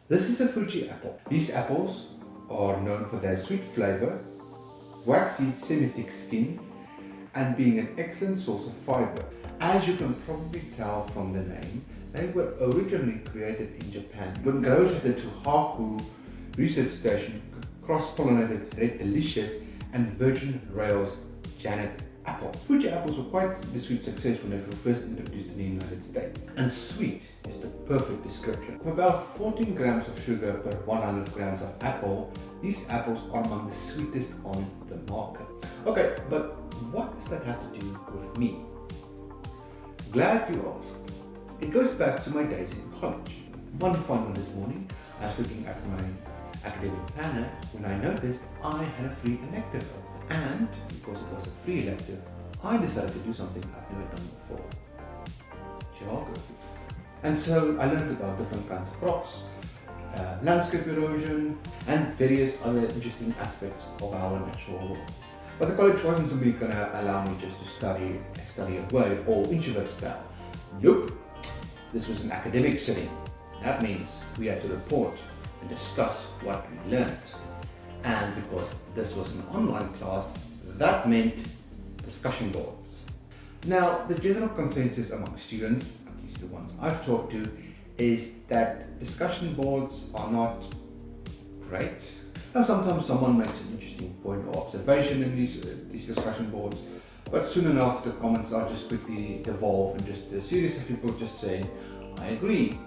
This is a Fuji apple. These apples are known for their sweet flavor, waxy semi-thick skin, and being an excellent source of fiber. As you can probably tell from the name, they were originally created in Japan when growers at the Tohaku research station cross-pollinated Red Delicious and Virgin Rail's Janet apple. Fuji apples were quite the sweet success when they were first introduced in the United States. And sweet is the perfect description. With about 14 grams of sugar per 100 grams of apple, these apples are among the sweetest on the market. Okay, but what does that have to do with me? Glad you asked. It goes back to my days in college. One fine Monday morning, I was looking at my academic planner when I noticed I had a free elective open. And because it was a free elective, I decided to do something I've never done before: geography. And so I learned about different kinds of rocks, landscape erosion, and various other interesting aspects of our natural world. But the college wasn't simply going to allow me just to study away or introvert style. Nope. This was an academic setting. That means we had to report and discuss what we learned. And because this was an online class, that meant discussion boards. Now, the general consensus among students, at least the ones I've talked to, is that discussion boards are not great. Now, sometimes someone makes an interesting point or observation in these discussion boards, but soon enough the comments are just quickly devolve and just a series of people just saying, I agree,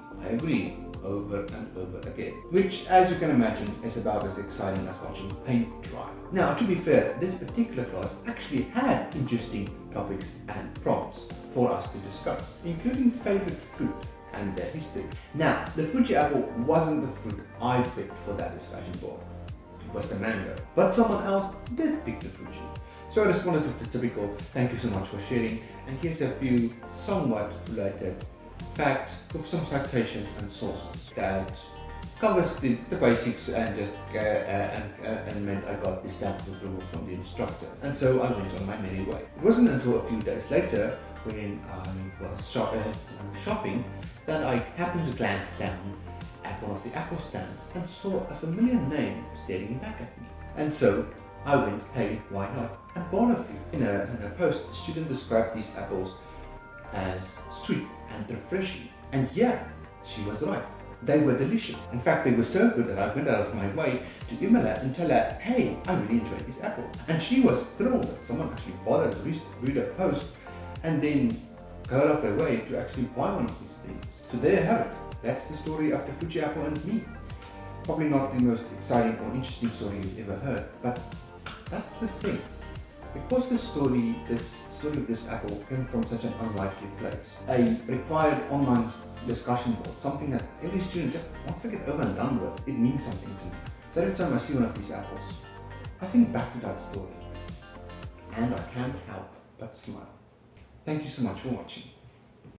over and over again. Which, as you can imagine, is about as exciting as watching paint dry. Now, to be fair, this particular class actually had interesting topics and prompts for us to discuss, including favorite fruit and their history. Now, the Fuji apple wasn't the fruit I picked for that discussion board. It was the mango. But someone else did pick the Fuji. So I responded to the typical, thank you so much for sharing, and here's a few somewhat related facts with some citations and sources that covers the basics and just and meant I got the stamp of approval from the instructor. And so I went on my merry way. It wasn't until a few days later when I was shopping that I happened to glance down at one of the apple stands and saw a familiar name staring back at me. And so I went, hey, why not? And bought a few. In a post, the student described these apples as sweet and refreshing. And yeah, she was right. They were delicious. In fact, they were so good that I went out of my way to email her and tell her, hey, I really enjoyed this apple. And she was thrilled that someone actually bothered to read her post and then go out of their way to actually buy one of these things. So there you have it. That's the story of the Fuji apple and me. Probably not the most exciting or interesting story you've ever heard, but that's the thing. Because the story of this apple came from such an unlikely place, a required online discussion board, something that every student just wants to get over and done with, it means something to me. So every time I see one of these apples, I think back to that story, and I can't help but smile. Thank you so much for watching.